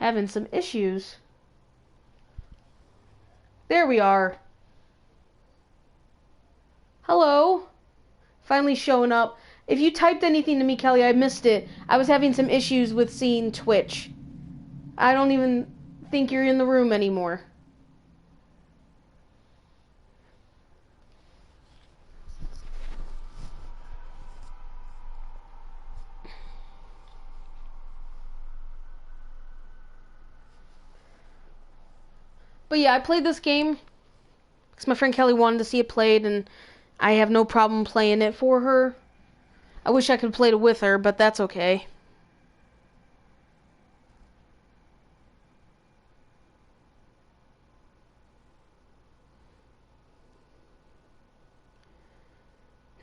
Having some issues. There we are. Hello. Finally showing up. If you typed anything to me, Kelly, I missed it. I was having some issues with seeing Twitch. I don't even think you're in the room anymore. But yeah, I played this game because my friend Kelly wanted to see it played, and I have no problem playing it for her. I wish I could play it with her, but that's okay.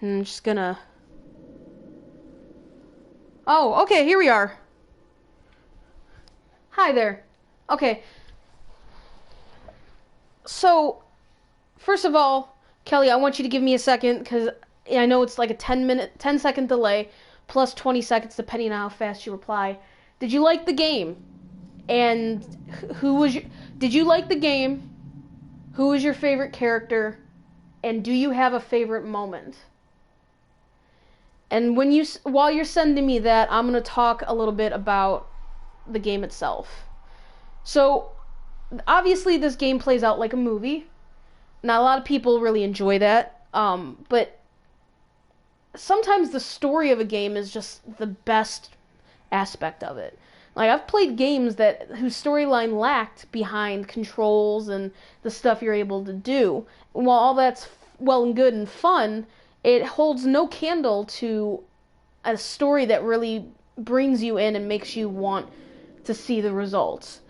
I'm just gonna... Oh, okay, here we are. Hi there. Okay. So, first of all, Kelly, I want you to give me a second, because I know it's like a 10-second delay, plus 20 seconds depending on how fast you reply. Did you like the game? And did you like the game? Who was your favorite character? And do you have a favorite moment? And while you're sending me that, I'm going to talk a little bit about the game itself. So, obviously this game plays out like a movie. Not a lot of people really enjoy that. But sometimes the story of a game is just the best aspect of it. Like, I've played games whose storyline lacked behind controls and the stuff you're able to do. And while all that's well and good and fun, it holds no candle to a story that really brings you in and makes you want to see the results.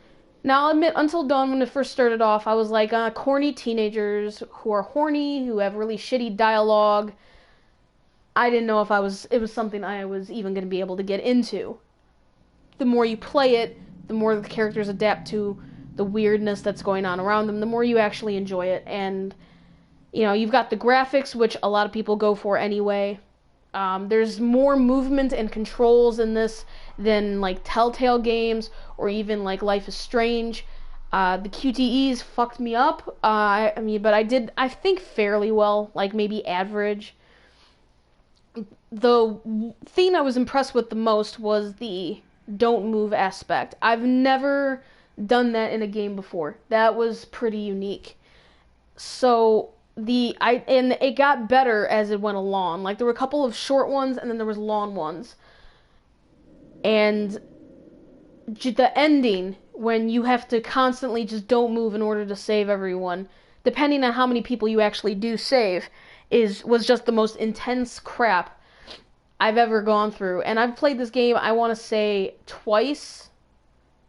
Now, I'll admit, Until Dawn, when it first started off, I was like, corny teenagers who are horny, who have really shitty dialogue. I didn't know if it was something I was even going to be able to get into. The more you play it, the more the characters adapt to the weirdness that's going on around them, the more you actually enjoy it. And, you know, you've got the graphics, which a lot of people go for anyway. There's more movement and controls in this than, like, Telltale games or even, like, Life is Strange. The QTEs fucked me up. But I did, I think, fairly well, like, maybe average. The thing I was impressed with the most was the don't move aspect. I've never done that in a game before. That was pretty unique. So and it got better as it went along. Like, there were a couple of short ones and then there was long ones. And the ending, when you have to constantly just don't move in order to save everyone, depending on how many people you actually do save, was just the most intense crap I've ever gone through. And I've played this game, I want to say, twice,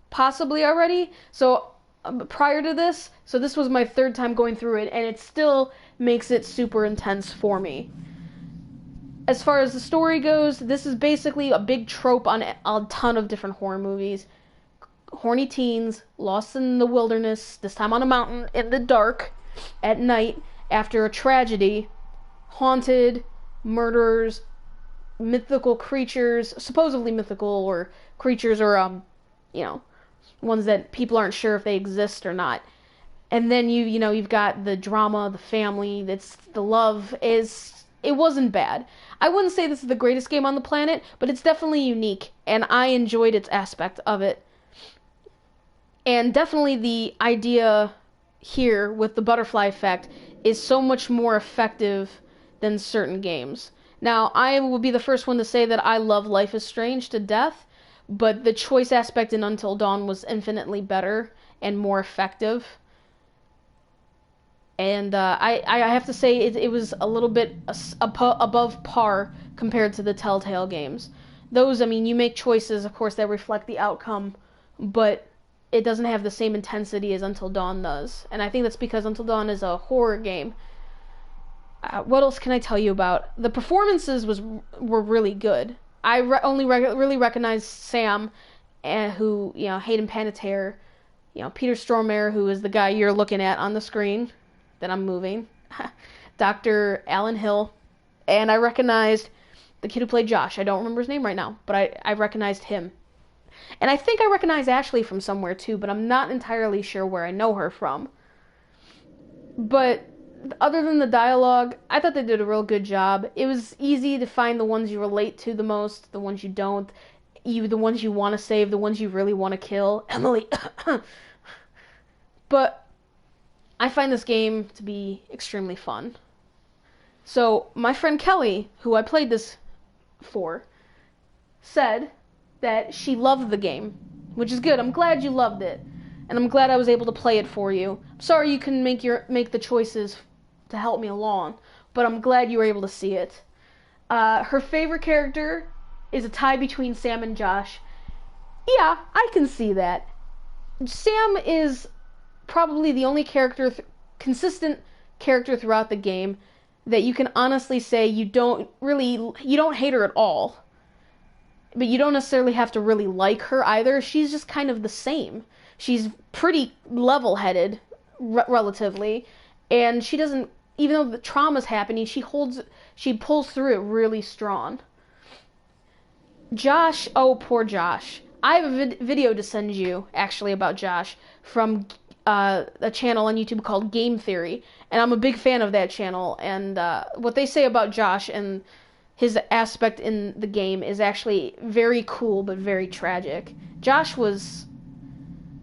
possibly already. So, prior to this, so this was my third time going through it, and it still makes it super intense for me. As far as the story goes, this is basically a big trope on a ton of different horror movies. Horny teens, lost in the wilderness, this time on a mountain, in the dark, at night, after a tragedy, haunted, murderers, mythical creatures, supposedly mythical, or creatures, or, ones that people aren't sure if they exist or not. And then you've got the drama, the family, the love. It wasn't bad. I wouldn't say this is the greatest game on the planet, but it's definitely unique, and I enjoyed its aspect of it. And definitely the idea here with the butterfly effect is so much more effective than certain games. Now, I will be the first one to say that I love Life is Strange to death, but the choice aspect in Until Dawn was infinitely better and more effective. And I have to say it was a little bit above par compared to the Telltale games. Those, you make choices, of course, that reflect the outcome, but it doesn't have the same intensity as Until Dawn does. And I think that's because Until Dawn is a horror game. What else can I tell you about? The performances were really good. I only really recognized Sam, who, Hayden Panettiere, Peter Stormare, who is the guy you're looking at on the screen that I'm moving, Dr. Alan Hill, and I recognized the kid who played Josh. I don't remember his name right now, but I recognized him. And I think I recognize Ashley from somewhere too, but I'm not entirely sure where I know her from. But other than the dialogue, I thought they did a real good job. It was easy to find the ones you relate to the most, the ones you don't, the ones you want to save, the ones you really want to kill. Emily. But I find this game to be extremely fun. So my friend Kelly, who I played this for, said that she loved the game, which is good. I'm glad you loved it, and I'm glad I was able to play it for you. I'm sorry you couldn't make the choices to help me along, but I'm glad you were able to see it. Her favorite character is a tie between Sam and Josh. Yeah, I can see that. Sam is probably the only consistent character throughout the game that you can honestly say you don't hate her at all. But you don't necessarily have to really like her either. She's just kind of the same. She's pretty level-headed, relatively, and she doesn't, even though the trauma's happening, she pulls through it really strong. Josh, oh, poor Josh. I have a video to send you, actually, about Josh from a channel on YouTube called Game Theory, and I'm a big fan of that channel, and what they say about Josh and his aspect in the game is actually very cool but very tragic. Josh was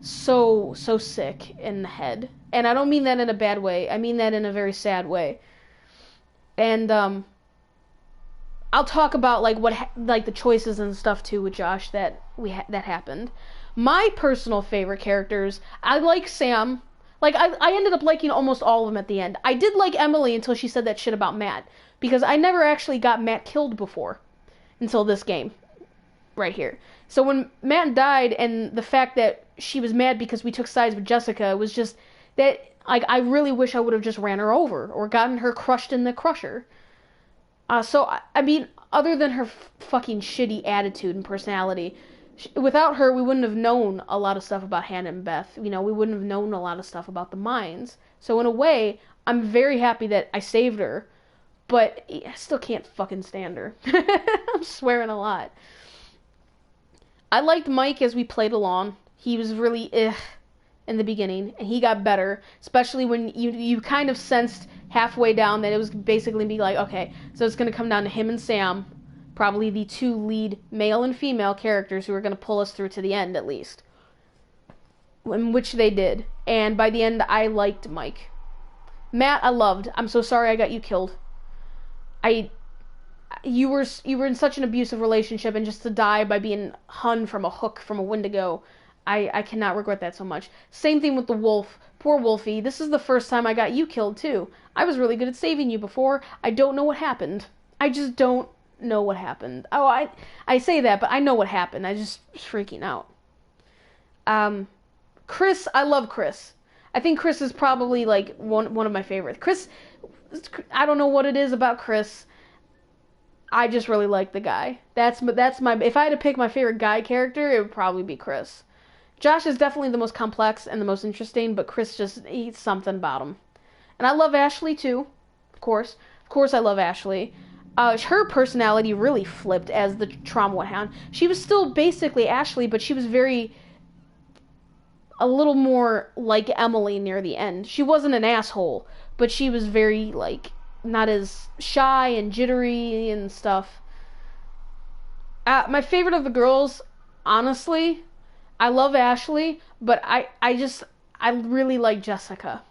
so sick in the head, and I don't mean that in a bad way. I mean that in a very sad way. And I'll talk about like the choices and stuff too with Josh that happened. My personal favorite characters, I like Sam. Like I ended up liking almost all of them at the end. I did like Emily until she said that shit about Matt, because I never actually got Matt killed before until this game right here. So when Matt died, and the fact that she was mad because we took sides with Jessica, was just that, like, I really wish I would have just ran her over or gotten her crushed in the crusher. So I mean, other than her fucking shitty attitude and personality, without her, we wouldn't have known a lot of stuff about Hannah and Beth. You know, we wouldn't have known a lot of stuff about the mines. So in a way, I'm very happy that I saved her, but I still can't fucking stand her. I'm swearing a lot. I liked Mike as we played along. He was really in the beginning, and he got better, especially when you kind of sensed halfway down that it was basically be like, okay, so it's going to come down to him and Sam, probably the two lead male and female characters who are going to pull us through to the end, at least. In which they did. And by the end, I liked Mike. Matt, I loved. I'm so sorry I got you killed. You were in such an abusive relationship, and just to die by being hung from a hook from a Wendigo, I cannot regret that so much. Same thing with the wolf. Poor Wolfie. This is the first time I got you killed, too. I was really good at saving you before. I don't know what happened. I just don't know what happened. Oh, I say that, but I know what happened. I just was freaking out. Chris, I love Chris. I think Chris is probably, like, one of my favorites. Chris, I don't know what it is about Chris. I just really like the guy. That's my, if I had to pick my favorite guy character, it would probably be Chris. Josh is definitely the most complex and the most interesting, but Chris he's something about him. And I love Ashley too, of course. Of course I love Ashley. Her personality really flipped as the trauma went on. She was still basically Ashley, but she was a little more like Emily near the end. She wasn't an asshole, but she was very, like, not as shy and jittery and stuff. My favorite of the girls, honestly, I love Ashley, but I really like Jessica.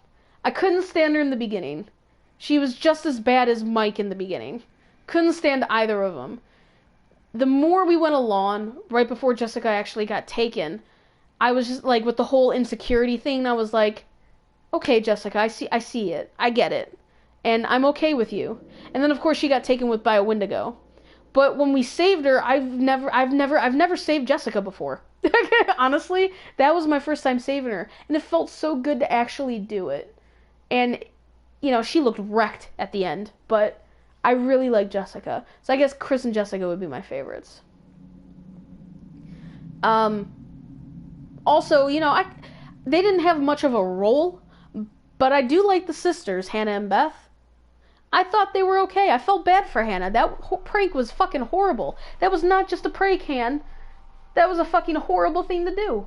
I couldn't stand her in the beginning. She was just as bad as Mike in the beginning. Couldn't stand either of them. The more we went along, right before Jessica actually got taken, I was just, like, with the whole insecurity thing, I was like, okay, Jessica, I see it. I get it. And I'm okay with you. And then, of course, she got taken by a Wendigo. But when we saved her, I've never saved Jessica before. Honestly, that was my first time saving her, and it felt so good to actually do it. And, you know, she looked wrecked at the end, but I really like Jessica. So I guess Chris and Jessica would be my favorites. Also, you know, they didn't have much of a role, but I do like the sisters, Hannah and Beth. I thought they were okay. I felt bad for Hannah. That prank was fucking horrible. That was not just a prank, Han. That was a fucking horrible thing to do.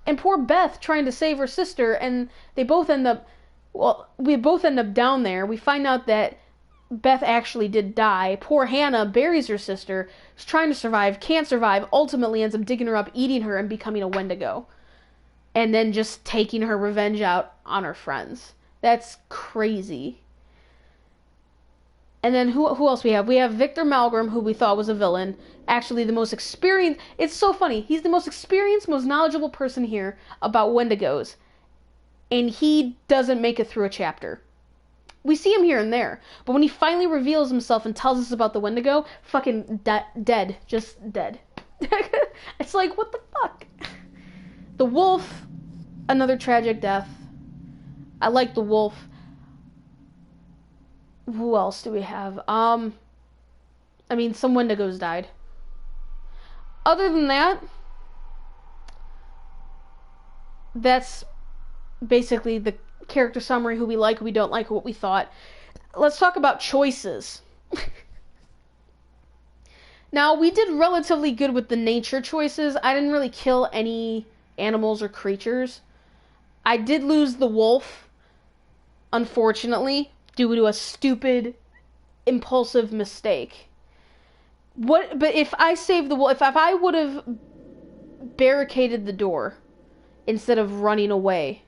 And poor Beth trying to save her sister, and they both end up, well, we both end up down there. We find out that Beth actually did die. Poor Hannah buries her sister, is trying to survive, can't survive, ultimately ends up digging her up, eating her, and becoming a Wendigo. And then just taking her revenge out on her friends. That's crazy. And then who else we have? We have Victor Malgrim, who we thought was a villain. Actually, the most experienced... It's so funny. He's the most experienced, most knowledgeable person here about Wendigos. And he doesn't make it through a chapter. We see him here and there. But when he finally reveals himself and tells us about the Wendigo, fucking dead. Just dead. It's like, what the fuck? The wolf, another tragic death. I like the wolf. Who else do we have? I mean, some Wendigos died. Other than that, that's basically the character summary, who we like, who we don't like, what we thought. Let's talk about choices. Now, we did relatively good with the nature choices. I didn't really kill any animals or creatures. I did lose the wolf, unfortunately, due to a stupid, impulsive mistake. But if I saved the wolf, if I would have barricaded the door instead of running away,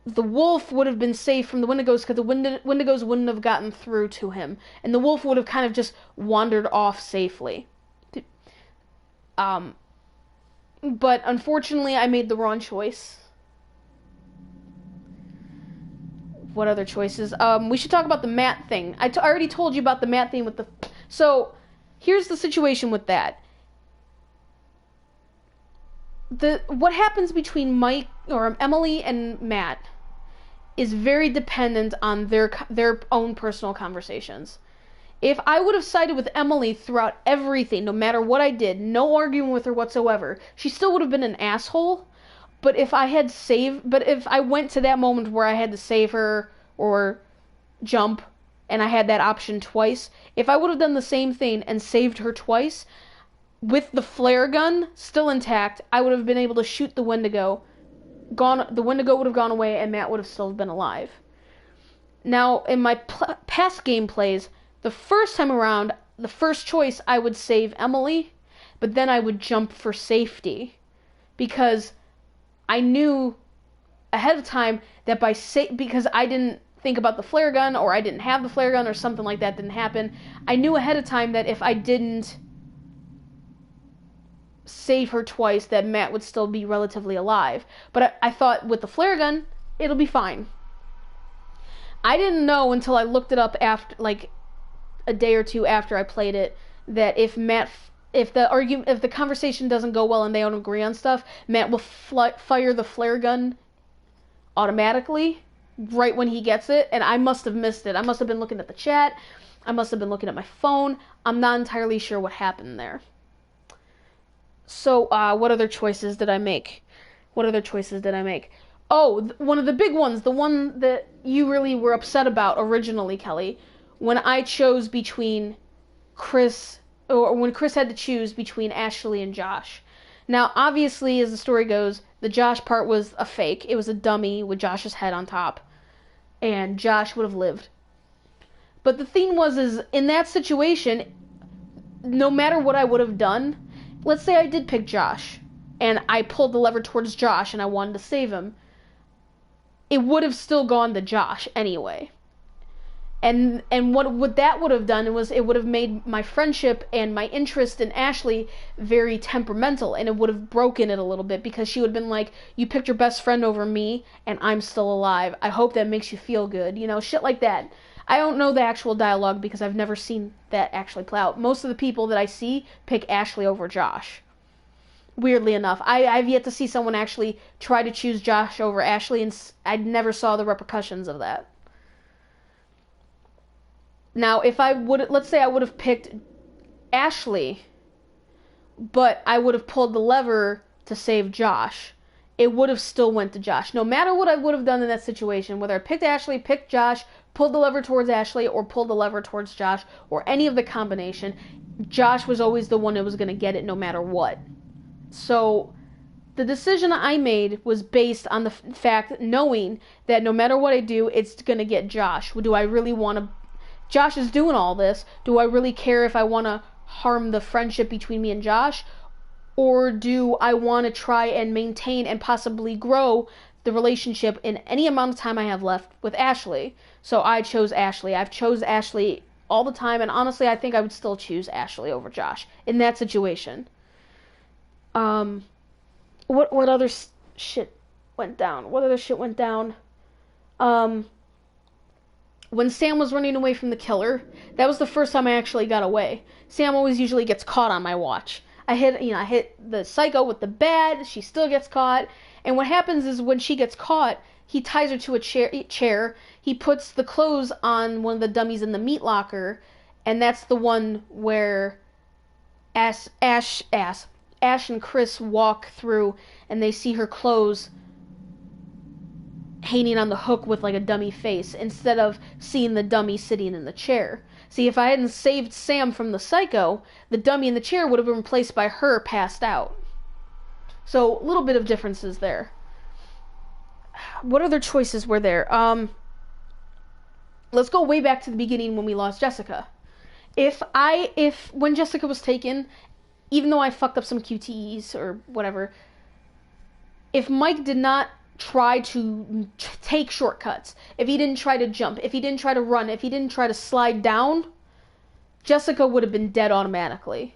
the wolf would have been safe from the Wendigos, because the Wendigos wouldn't have gotten through to him, and the wolf would have kind of just wandered off safely. But unfortunately, I made the wrong choice. What other choices? We should talk about the mat thing. I already told you about the mat thing with the... So, here's the situation with that. What happens between Mike, or Emily and Matt, is very dependent on their own personal conversations. If I would have sided with Emily throughout everything, no matter what I did, no arguing with her whatsoever, she still would have been an asshole. But if I went to that moment where I had to save her or jump, and I had that option twice, if I would have done the same thing and saved her twice, with the flare gun still intact, I would have been able to shoot the Wendigo. The Wendigo would have gone away, and Matt would have still been alive. Now, in my past gameplays, the first time around, the first choice, I would save Emily, but then I would jump for safety. Because I knew ahead of time that because I didn't think about the flare gun, or I didn't have the flare gun, or something like that didn't happen, I knew ahead of time that if I didn't save her twice, that Matt would still be relatively alive. But I thought with the flare gun, it'll be fine. I didn't know until I looked it up after, like, a day or two after I played it, that if the conversation doesn't go well and they don't agree on stuff, Matt will fire the flare gun automatically right when he gets it, and I must have missed it. I must have been looking at the chat. I must have been looking at my phone. I'm not entirely sure what happened there. So, what other choices did I make? Oh, one of the big ones, the one that you really were upset about originally, Kelly, when I chose between when Chris had to choose between Ashley and Josh. Now, obviously, as the story goes, the Josh part was a fake. It was a dummy with Josh's head on top, and Josh would have lived. But the thing is in that situation, no matter what I would have done, let's say I did pick Josh, and I pulled the lever towards Josh, and I wanted to save him, it would have still gone to Josh anyway. And what that would have done was it would have made my friendship and my interest in Ashley very temperamental, and it would have broken it a little bit, because she would have been like, you picked your best friend over me, and I'm still alive. I hope that makes you feel good. You know, shit like that. I don't know the actual dialogue because I've never seen that actually play out. Most of the people that I see pick Ashley over Josh. Weirdly enough. I've yet to see someone actually try to choose Josh over Ashley, and I never saw the repercussions of that. Now, let's say I would have picked Ashley, but I would have pulled the lever to save Josh, it would have still went to Josh. No matter what I would have done in that situation, whether I picked Ashley, picked Josh, pulled the lever towards Ashley or pulled the lever towards Josh or any of the combination, Josh was always the one that was going to get it no matter what. So the decision I made was based on the fact, knowing that no matter what I do, it's going to get Josh. Do I really want to... Josh is doing all this. Do I really care if I want to harm the friendship between me and Josh? Or do I want to try and maintain and possibly grow the relationship in any amount of time I have left with Ashley? So I chose Ashley. I've chose Ashley all the time, and honestly, I think I would still choose Ashley over Josh in that situation. What other shit went down? What other shit went down? When Sam was running away from the killer, that was the first time I actually got away. Sam always usually gets caught on my watch. I hit the psycho with the bat, she still gets caught, and what happens is when she gets caught, he ties her to a chair, he puts the clothes on one of the dummies in the meat locker, and that's the one where Ash and Chris walk through, and they see her clothes hanging on the hook with like a dummy face, instead of seeing the dummy sitting in the chair. See, if I hadn't saved Sam from the psycho, the dummy in the chair would have been replaced by her passed out. So, a little bit of differences there. What other choices were there? Let's go way back to the beginning when we lost Jessica. When Jessica was taken, even though I fucked up some QTEs or whatever, if Mike did not try to take shortcuts, if he didn't try to jump, if he didn't try to run, if he didn't try to slide down, Jessica would have been dead automatically.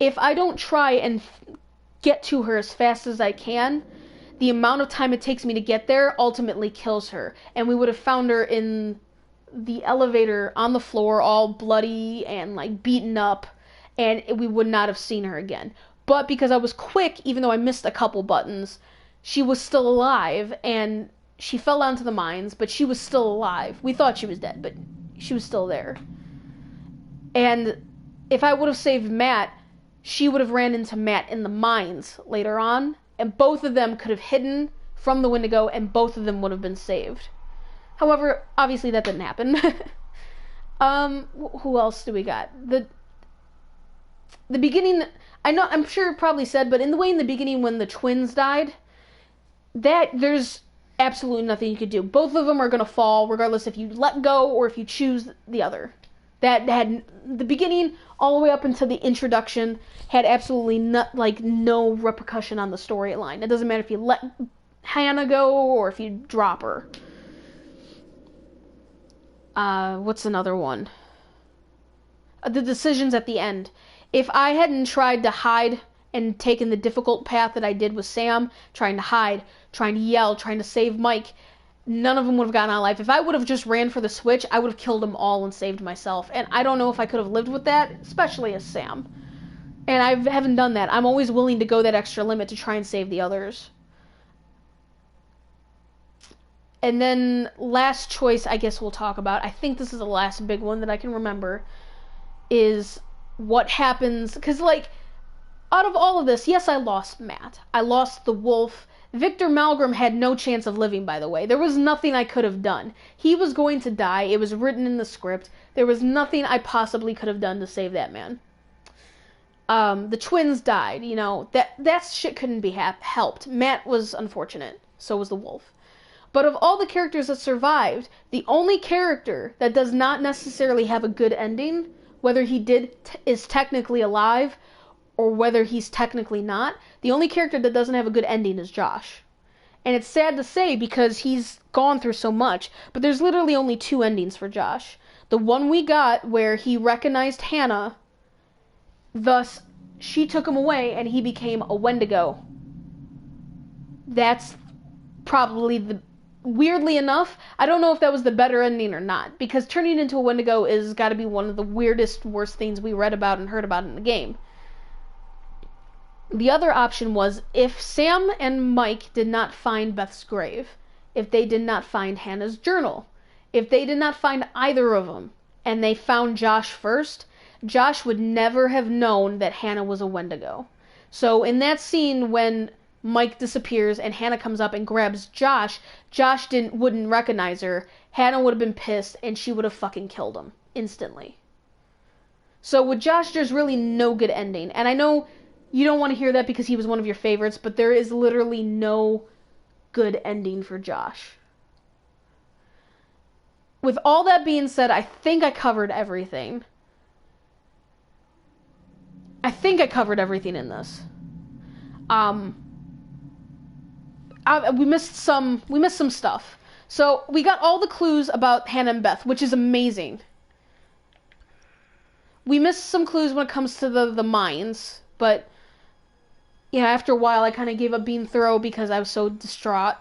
If I don't try and get to her as fast as I can, the amount of time it takes me to get there ultimately kills her, and we would have found her in the elevator on the floor, all bloody and like beaten up, and we would not have seen her again. But because I was quick, even though I missed a couple buttons, she was still alive, and she fell down to the mines, but she was still alive. We thought she was dead, but she was still there. And if I would have saved Matt, she would have ran into Matt in the mines later on, and both of them could have hidden from the Wendigo, and both of them would have been saved. However, obviously that didn't happen. Who else do we got? The beginning, I'm sure it probably said, but in the beginning when the twins died, that there's absolutely nothing you could do. Both of them are going to fall, regardless if you let go or if you choose the other. That had the beginning all the way up until the introduction had absolutely no repercussion on the storyline. It doesn't matter if you let Hannah go or if you drop her. What's another one? The decisions at the end. If I hadn't tried to hide and taken the difficult path that I did with Sam, trying to hide, trying to yell, trying to save Mike, none of them would have gotten out alive. If I would have just ran for the switch, I would have killed them all and saved myself. And I don't know if I could have lived with that, especially as Sam. And I haven't done that. I'm always willing to go that extra limit to try and save the others. And then last choice I guess we'll talk about, I think this is the last big one that I can remember, is what happens, because out of all of this, yes, I lost Matt. I lost the wolf. Victor Malgrim had no chance of living, by the way. There was nothing I could have done. He was going to die. It was written in the script. There was nothing I possibly could have done to save that man. The twins died, that shit couldn't be helped. Matt was unfortunate. So was the wolf. But of all the characters that survived, the only character that does not necessarily have a good ending, whether he is technically alive or whether he's technically not, the only character that doesn't have a good ending is Josh. And it's sad to say because he's gone through so much, but there's literally only two endings for Josh. The one we got where he recognized Hannah, thus she took him away and he became a Wendigo. That's probably weirdly enough, I don't know if that was the better ending or not, because turning into a Wendigo is got to be one of the worst things we read about and heard about in the game. The other option was if Sam and Mike did not find Beth's grave, if they did not find Hannah's journal, if they did not find either of them, and they found Josh first, Josh would never have known that Hannah was a Wendigo. So in that scene when Mike disappears, and Hannah comes up and grabs Josh. Josh wouldn't recognize her. Hannah would have been pissed, and she would have fucking killed him instantly. So with Josh, there's really no good ending. And I know you don't want to hear that because he was one of your favorites, but there is literally no good ending for Josh. With all that being said, I think I covered everything. I think I covered everything in this. We missed some stuff. So we got all the clues about Hannah and Beth, which is amazing. We missed some clues when it comes to the mines, but yeah, after a while I kind of gave up being thorough because I was so distraught.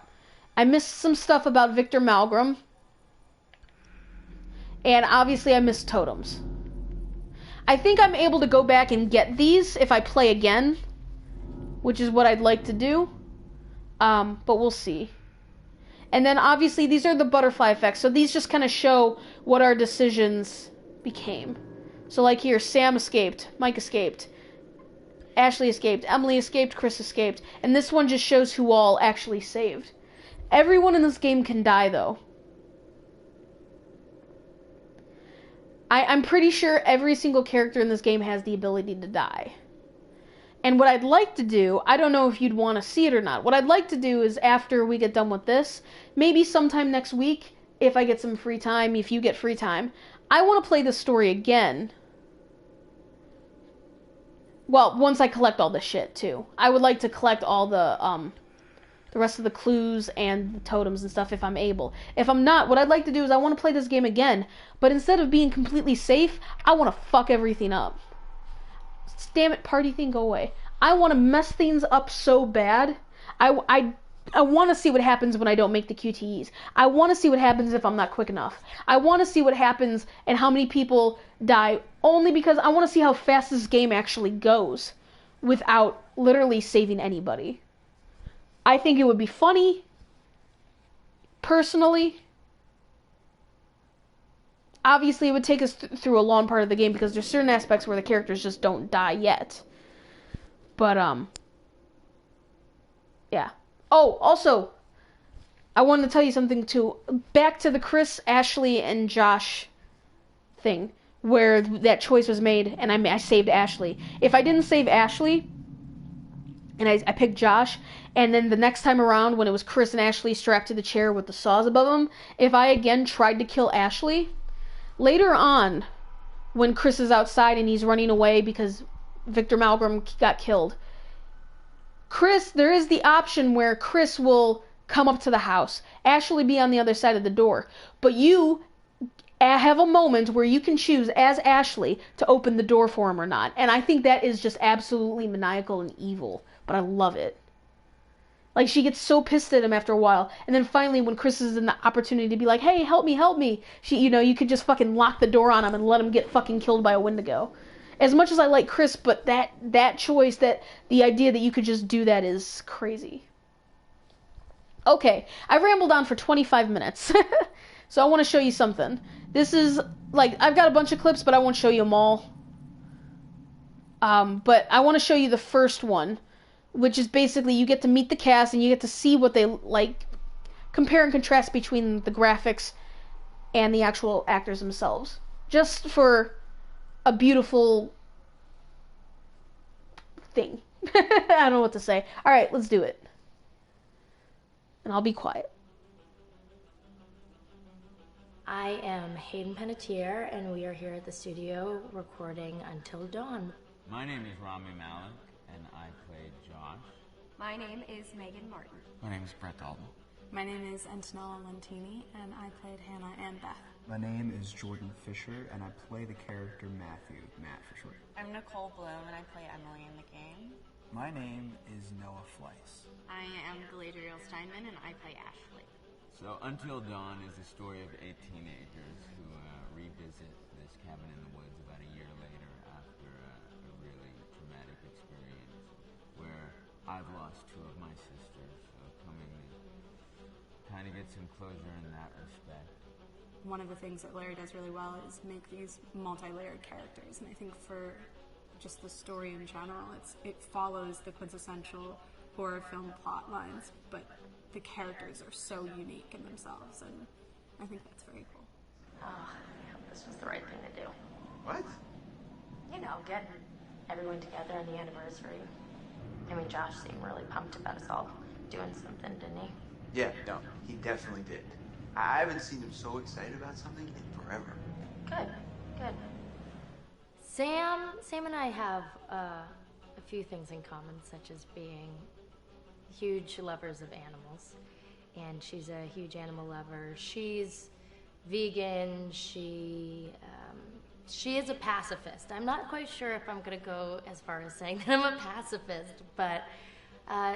I missed some stuff about Victor Malgrim. And obviously I missed totems. I think I'm able to go back and get these if I play again, which is what I'd like to do. But we'll see. And then obviously these are the butterfly effects, so these just kind of show what our decisions became. So like here, Sam escaped, Mike escaped, Ashley escaped, Emily escaped, Chris escaped, and this one just shows who all actually saved. Everyone in this game can die though. I'm pretty sure every single character in this game has the ability to die. And what I'd like to do, I don't know if you'd want to see it or not, what I'd like to do is after we get done with this, maybe sometime next week, if I get some free time, if you get free time, I want to play this story again. Well, once I collect all this shit, too. I would like to collect all the rest of the clues and the totems and stuff if I'm able. If I'm not, what I'd like to do is I want to play this game again, but instead of being completely safe, I want to fuck everything up. Damn it, party thing, go away. I want to mess things up so bad. I want to see what happens when I don't make the QTEs. I want to see what happens if I'm not quick enough. I want to see what happens and how many people die, only because I want to see how fast this game actually goes without literally saving anybody. I think it would be funny, personally. Obviously, it would take us through a long part of the game because there's certain aspects where the characters just don't die yet. But, yeah. Oh, also, I wanted to tell you something, too. Back to the Chris, Ashley, and Josh thing, where that choice was made, and I saved Ashley. If I didn't save Ashley, and I picked Josh, and then the next time around, when it was Chris and Ashley strapped to the chair with the saws above them, if I again tried to kill Ashley, later on, when Chris is outside and he's running away because Victor Malgrim got killed, there is the option where Chris will come up to the house, Ashley be on the other side of the door, but you have a moment where you can choose as Ashley to open the door for him or not, and I think that is just absolutely maniacal and evil, but I love it. Like, she gets so pissed at him after a while, and then finally when Chris is in the opportunity to be like, hey, help me, you could just fucking lock the door on him and let him get fucking killed by a Wendigo. As much as I like Chris, but that choice, the idea that you could just do that is crazy. Okay, I've rambled on for 25 minutes, so I want to show you something. This is, like, I've got a bunch of clips, but I won't show you them all. But I want to show you the first one, which is basically you get to meet the cast and you get to see what they like, compare and contrast between the graphics and the actual actors themselves. Just for a beautiful thing. I don't know what to say. Alright, let's do it. And I'll be quiet. I am Hayden Panettiere, and we are here at the studio recording Until Dawn. My name is Rami Malek, and I played Josh. My name is Megan Martin. My name is Brett Dalton. My name is Antonella Lentini, and I played Hannah and Beth. My name is Jordan Fisher, and I play the character Matthew, Matt for short. I'm Nicole Bloom, and I play Emily in the game. My name is Noah Fleiss. I am Galadriel Steinman, and I play Ashley. So, Until Dawn is the story of 8 teenagers who revisit this cabin in the woods about a year later after a really traumatic experience where I've lost 2 of my sisters, so coming to kind of get some closure in that respect. One of the things that Larry does really well is make these multi-layered characters, and I think for just the story in general, it follows the quintessential horror film plot lines, but the characters are so unique in themselves, and I think that's very cool. Oh, yeah, this was the right thing to do. What? You know, get everyone together on the anniversary. I mean, Josh seemed really pumped about us all doing something, didn't he? Yeah, no, he definitely did. I haven't seen him so excited about something in forever. Good, good. Sam and I have a few things in common, such as being huge lovers of animals, and she's a huge animal lover. She's vegan. She is a pacifist. I'm not quite sure if I'm going to go as far as saying that I'm a pacifist, but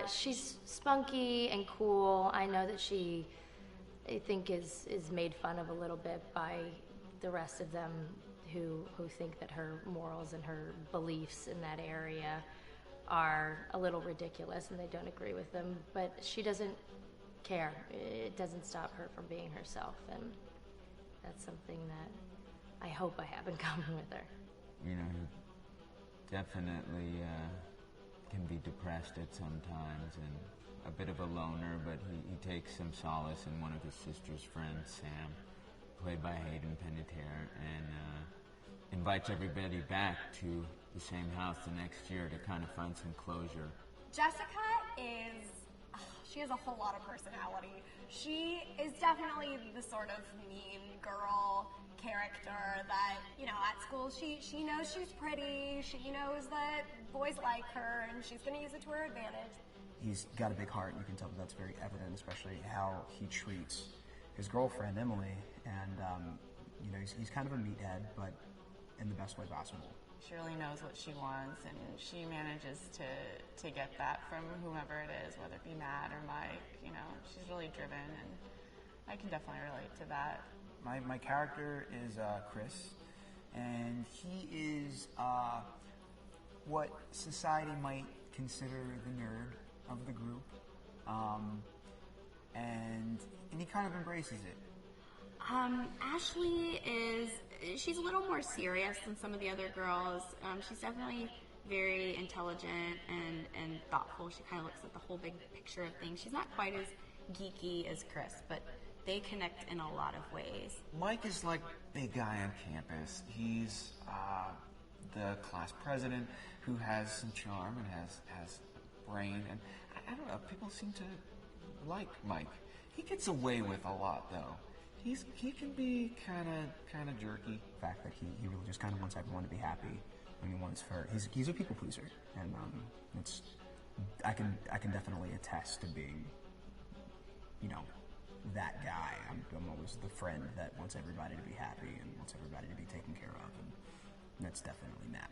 she's spunky and cool. I know that she, I think, is made fun of a little bit by the rest of them who think that her morals and her beliefs in that area are a little ridiculous and they don't agree with them, but she doesn't care. It doesn't stop her from being herself, and that's something that I hope I have in common with her. You know, he definitely can be depressed at some times and a bit of a loner, but he takes some solace in one of his sister's friends, Sam, played by Hayden Panettiere, and invites everybody back to the same house the next year to kind of find some closure. Jessica she has a whole lot of personality. She is definitely the sort of mean girl character that, you know, at school she knows she's pretty, she knows that boys like her, and she's going to use it to her advantage. He's got a big heart, and you can tell that that's very evident, especially how he treats his girlfriend, Emily, and, you know, he's kind of a meathead, but in the best way possible. She really knows what she wants, and she manages to get that from whomever it is, whether it be Matt or Mike. You know, she's really driven, and I can definitely relate to that. My character is Chris, and he is what society might consider the nerd of the group, and he kind of embraces it. Ashley she's a little more serious than some of the other girls. She's definitely very intelligent and thoughtful. She kind of looks at the whole big picture of things. She's not quite as geeky as Chris, but they connect in a lot of ways. Mike is like big guy on campus. He's the class president who has some charm and has brain, and I don't know, people seem to like Mike. He gets away with a lot, though. He can be kind of jerky. The fact that he really just kind of wants everyone to be happy. I mean, he's a people pleaser, and I can definitely attest to being, you know, that guy. I'm always the friend that wants everybody to be happy and wants everybody to be taken care of, and that's definitely Matt.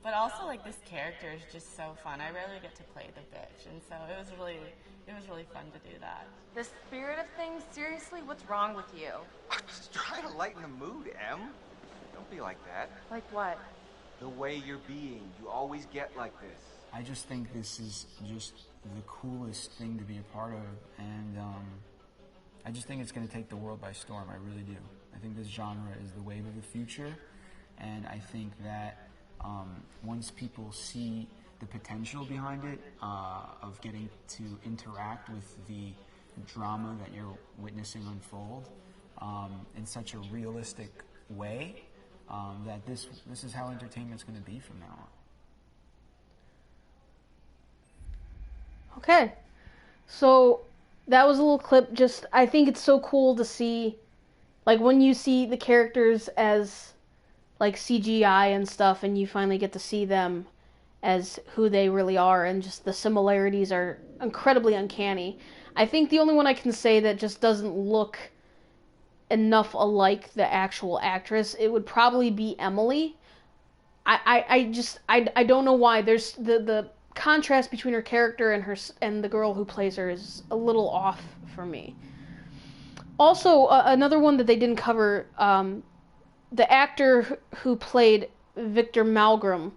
But also, like, this character is just so fun. I rarely get to play the bitch, and so it was really fun to do that. The spirit of things? Seriously, what's wrong with you? I'm just trying to lighten the mood, Em. Don't be like that. Like what? The way you're being. You always get like this. I just think this is just the coolest thing to be a part of, and I just think it's going to take the world by storm. I really do. I think this genre is the wave of the future, and I think that once people see the potential behind it, of getting to interact with the drama that you're witnessing unfold in such a realistic way, that this is how entertainment's going to be from now on. Okay, so that was a little clip. Just, I think it's so cool to see, like, when you see the characters as, like, CGI and stuff, and you finally get to see them as who they really are, and just the similarities are incredibly uncanny. I think the only one I can say that just doesn't look enough alike the actual actress, it would probably be Emily. I don't know why. There's the contrast between her character and the girl who plays her is a little off for me. Also, another one that they didn't cover, the actor who played Victor Malgrim,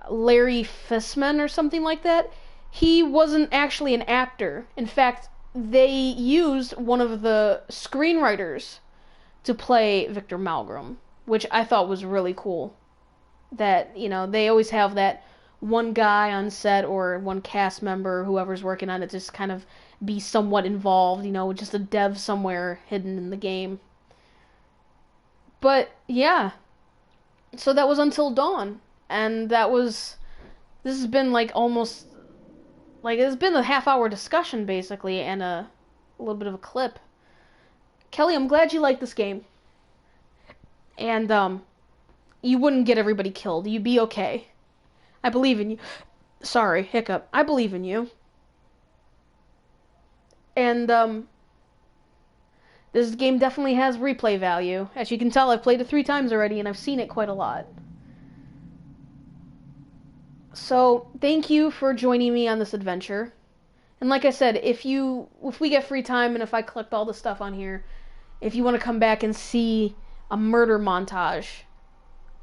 Larry Fissman or something like that, he wasn't actually an actor. In fact, they used one of the screenwriters to play Victor Malgrim, which I thought was really cool. That, you know, they always have that one guy on set or one cast member, whoever's working on it, just kind of be somewhat involved, just a dev somewhere hidden in the game. But yeah, so that was Until Dawn, and this has been like almost like it's been a half-hour discussion basically, and a little bit of a clip. Kelly, I'm glad you like this game, and you wouldn't get everybody killed. You'd be okay. I believe in you. Sorry, hiccup. I believe in you. And this game definitely has replay value. As you can tell, I've played it 3 times already, and I've seen it quite a lot. So, thank you for joining me on this adventure. And like I said, if we get free time and if I collect all the stuff on here, if you want to come back and see a murder montage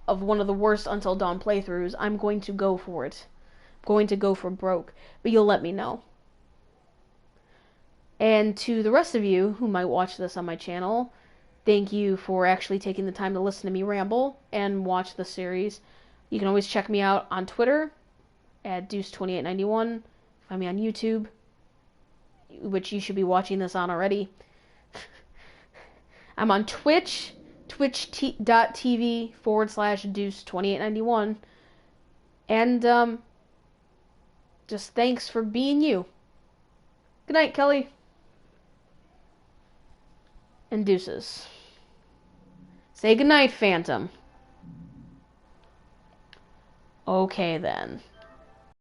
of one of the worst Until Dawn playthroughs, I'm going to go for it. I'm going to go for broke. But you'll let me know. And to the rest of you who might watch this on my channel, thank you for actually taking the time to listen to me ramble and watch the series. You can always check me out on Twitter at Deuce2891. Find me on YouTube, which you should be watching this on already. I'm on Twitch, twitch.tv/Deuce2891. And just thanks for being you. Good night, Kelly. And deuces. Say goodnight, Phantom. Okay, then.